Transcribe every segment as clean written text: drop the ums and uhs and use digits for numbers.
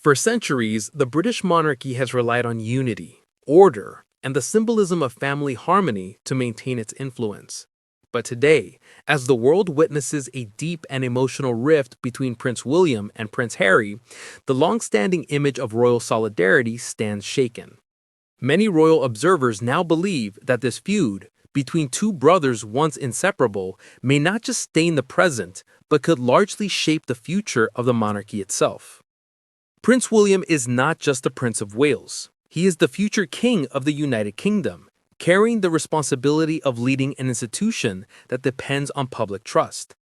For centuries, the British monarchy has relied on unity, order, and the symbolism of family harmony to maintain its influence. But today, as the world witnesses a deep and emotional rift between Prince William and Prince Harry, the long-standing image of royal solidarity stands shaken. Many royal observers now believe that this feud between two brothers once inseparable may not just stain the present, but could largely shape the future of the monarchy itself. Prince William is not just the Prince of Wales. He is the future king of the United Kingdom, carrying the responsibility of leading an institution that depends on public trust.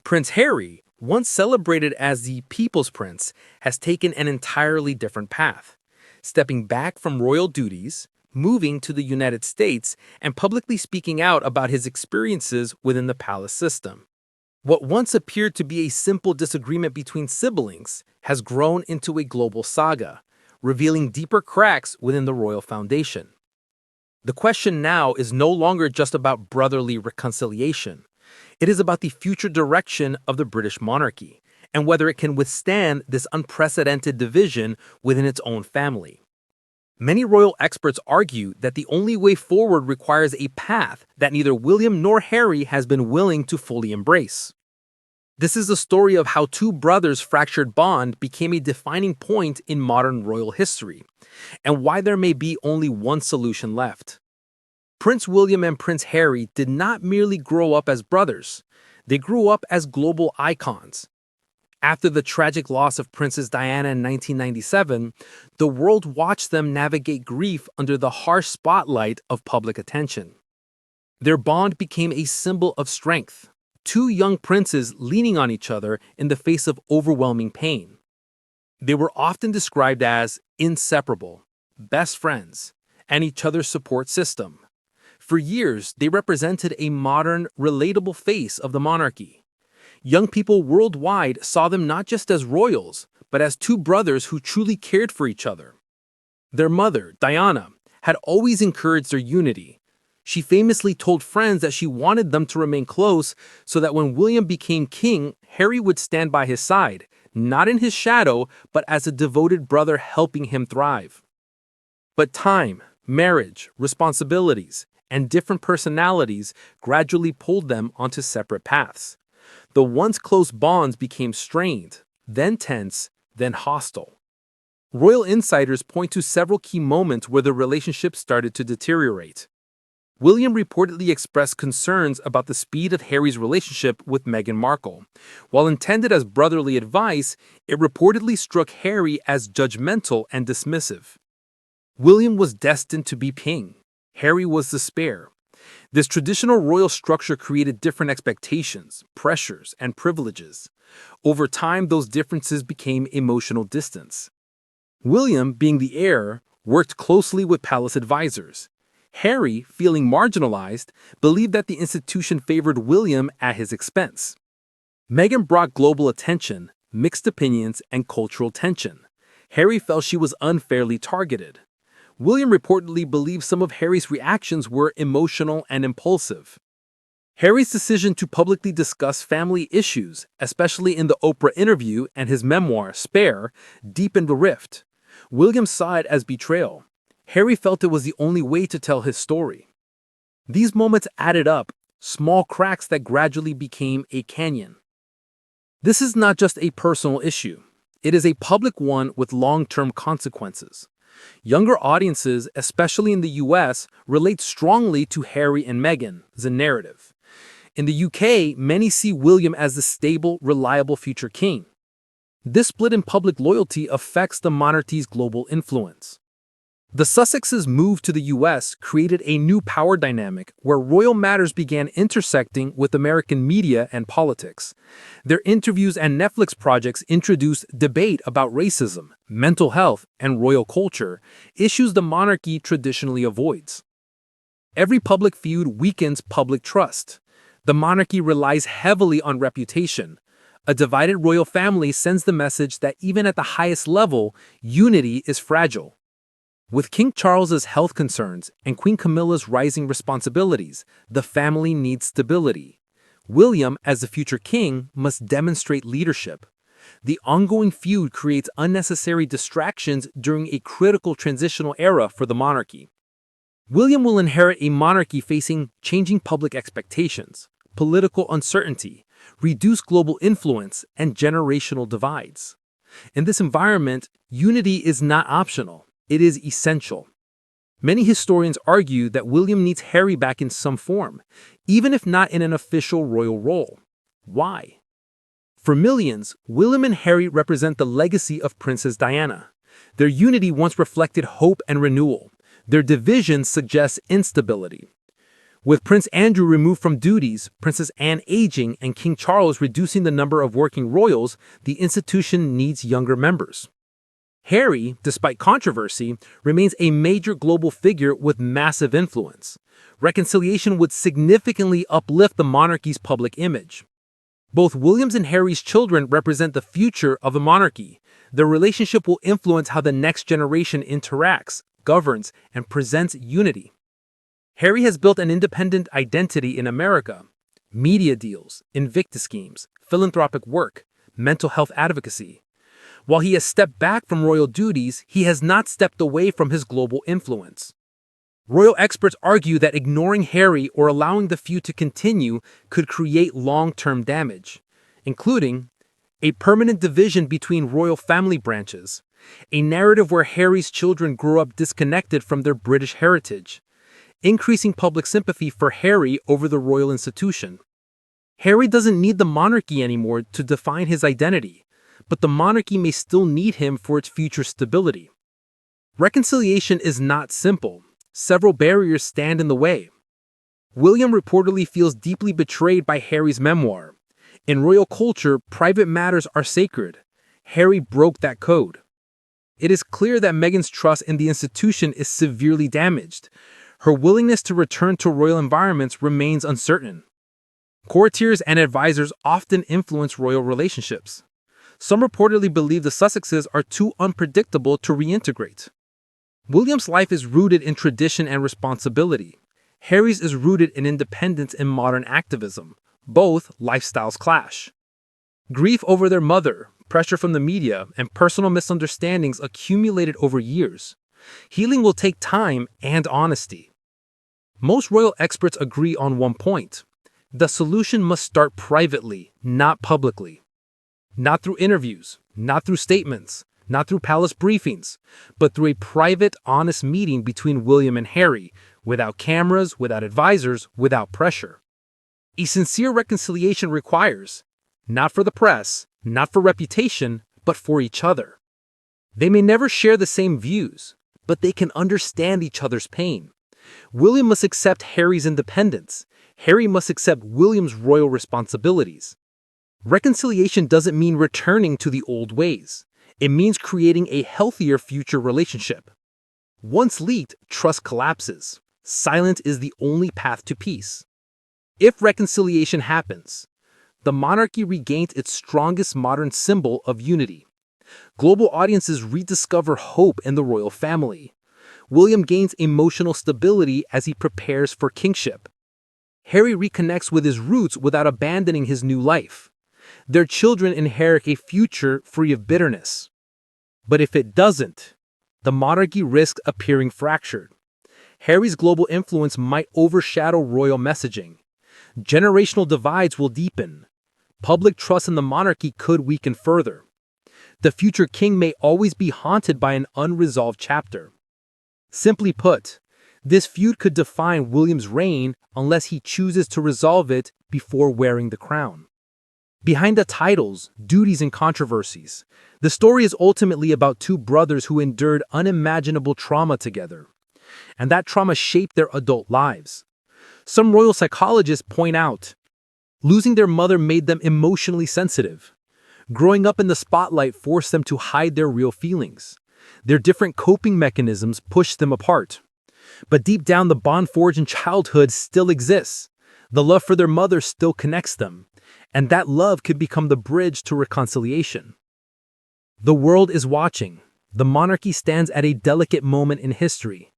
Prince Harry, once celebrated as the People's Prince, has taken an entirely different path, stepping back from royal duties, moving to the United States, and publicly speaking out about his experiences within the palace system. What once appeared to be a simple disagreement between siblings has grown into a global saga, revealing deeper cracks within the royal foundation. The question now is no longer just about brotherly reconciliation. It is about the future direction of the British monarchy and whether it can withstand this unprecedented division within its own family. Many royal experts argue that the only way forward requires a path that neither William nor Harry has been willing to fully embrace. This is the story of how two brothers' fractured bond became a defining point in modern royal history, and why there may be only one solution left. Prince William and Prince Harry did not merely grow up as brothers, they grew up as global icons. After the tragic loss of Princess Diana in 1997, the world watched them navigate grief under the harsh spotlight of public attention. Their bond became a symbol of strength, two young princes leaning on each other in the face of overwhelming pain. They were often described as inseparable, best friends, and each other's support system. For years, they represented a modern, relatable face of the monarchy. Young people worldwide saw them not just as royals, but as two brothers who truly cared for each other. Their mother, Diana, had always encouraged their unity. She famously told friends that she wanted them to remain close so that when William became king, Harry would stand by his side, not in his shadow, but as a devoted brother helping him thrive. But time, marriage, responsibilities, and different personalities gradually pulled them onto separate paths. The once close bonds became strained, then tense, then hostile. Royal insiders point to several key moments where the relationship started to deteriorate. William reportedly expressed concerns about the speed of Harry's relationship with Meghan Markle. While intended as brotherly advice, it reportedly struck Harry as judgmental and dismissive. William was destined to be king. Harry was the spare. This traditional royal structure created different expectations, pressures, and privileges. Over time, those differences became emotional distance. William, being the heir, worked closely with palace advisors. Harry, feeling marginalized, believed that the institution favored William at his expense. Meghan brought global attention, mixed opinions, and cultural tension. Harry felt she was unfairly targeted. William reportedly believed some of Harry's reactions were emotional and impulsive. Harry's decision to publicly discuss family issues, especially in the Oprah interview and his memoir, Spare, deepened the rift. William saw it as betrayal. Harry felt it was the only way to tell his story. These moments added up, small cracks that gradually became a canyon. This is not just a personal issue. It is a public one with long-term consequences. Younger audiences, especially in the US, relate strongly to Harry and Meghan's narrative. In the UK, many see William as the stable, reliable future king. This split in public loyalty affects the monarchy's global influence. The Sussexes' move to the US created a new power dynamic where royal matters began intersecting with American media and politics. Their interviews and Netflix projects introduced debate about racism, mental health, and royal culture, issues the monarchy traditionally avoids. Every public feud weakens public trust. The monarchy relies heavily on reputation. A divided royal family sends the message that even at the highest level, unity is fragile. With King Charles's health concerns and Queen Camilla's rising responsibilities, the family needs stability. William, as the future king, must demonstrate leadership. The ongoing feud creates unnecessary distractions during a critical transitional era for the monarchy. William will inherit a monarchy facing changing public expectations, political uncertainty, reduced global influence, and generational divides. In this environment, unity is not optional, it is essential. Many historians argue that William needs Harry back in some form, even if not in an official royal role. Why? For millions, William and Harry represent the legacy of Princess Diana. Their unity once reflected hope and renewal. Their division suggests instability. With Prince Andrew removed from duties, Princess Anne aging, and King Charles reducing the number of working royals, the institution needs younger members. Harry, despite controversy, remains a major global figure with massive influence. Reconciliation would significantly uplift the monarchy's public image. Both William's and Harry's children represent the future of the monarchy. Their relationship will influence how the next generation interacts, governs, and presents unity. Harry has built an independent identity in America. Media deals, Invictus schemes, philanthropic work, mental health advocacy. While he has stepped back from royal duties, he has not stepped away from his global influence. Royal experts argue that ignoring Harry or allowing the feud to continue could create long-term damage, including a permanent division between royal family branches, a narrative where Harry's children grow up disconnected from their British heritage, increasing public sympathy for Harry over the royal institution. Harry doesn't need the monarchy anymore to define his identity, but the monarchy may still need him for its future stability. Reconciliation is not simple. Several barriers stand in the way. William reportedly feels deeply betrayed by Harry's memoir. In royal culture, private matters are sacred. Harry broke that code. It is clear that Meghan's trust in the institution is severely damaged. Her willingness to return to royal environments remains uncertain. Courtiers and advisors often influence royal relationships. Some reportedly believe the Sussexes are too unpredictable to reintegrate. William's life is rooted in tradition and responsibility. Harry's is rooted in independence and modern activism. Both lifestyles clash. Grief over their mother, pressure from the media, and personal misunderstandings accumulated over years. Healing will take time and honesty. Most royal experts agree on one point. The solution must start privately, not publicly. Not through interviews, not through statements, not through palace briefings, but through a private, honest meeting between William and Harry, without cameras, without advisors, without pressure. A sincere reconciliation requires, not for the press, not for reputation, but for each other. They may never share the same views, but they can understand each other's pain. William must accept Harry's independence. Harry must accept William's royal responsibilities. Reconciliation doesn't mean returning to the old ways. It means creating a healthier future relationship. Once leaked, trust collapses. Silence is the only path to peace. If reconciliation happens, the monarchy regains its strongest modern symbol of unity. Global audiences rediscover hope in the royal family. William gains emotional stability as he prepares for kingship. Harry reconnects with his roots without abandoning his new life. Their children inherit a future free of bitterness. But if it doesn't, the monarchy risks appearing fractured. Harry's global influence might overshadow royal messaging. Generational divides will deepen. Public trust in the monarchy could weaken further. The future king may always be haunted by an unresolved chapter. Simply put, this feud could define William's reign unless he chooses to resolve it before wearing the crown. Behind the titles, duties, and controversies, the story is ultimately about two brothers who endured unimaginable trauma together. And that trauma shaped their adult lives. Some royal psychologists point out, losing their mother made them emotionally sensitive. Growing up in the spotlight forced them to hide their real feelings. Their different coping mechanisms pushed them apart. But deep down, the bond forged in childhood still exists. The love for their mother still connects them. And that love could become the bridge to reconciliation. The world is watching. The monarchy stands at a delicate moment in history.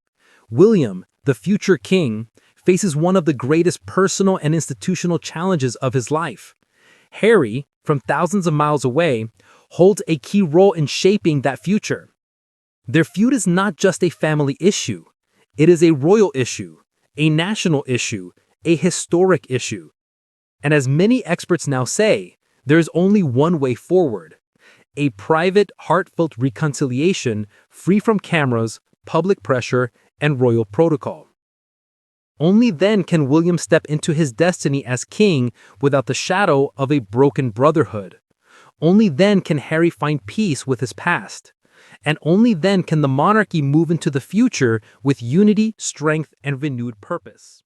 William, the future king, faces one of the greatest personal and institutional challenges of his life. Harry, from thousands of miles away, holds a key role in shaping that future. Their feud is not just a family issue. It is a royal issue, a national issue, a historic issue. And as many experts now say, there is only one way forward: a private, heartfelt reconciliation free from cameras, public pressure, and royal protocol. Only then can William step into his destiny as king without the shadow of a broken brotherhood. Only then can Harry find peace with his past. And only then can the monarchy move into the future with unity, strength, and renewed purpose.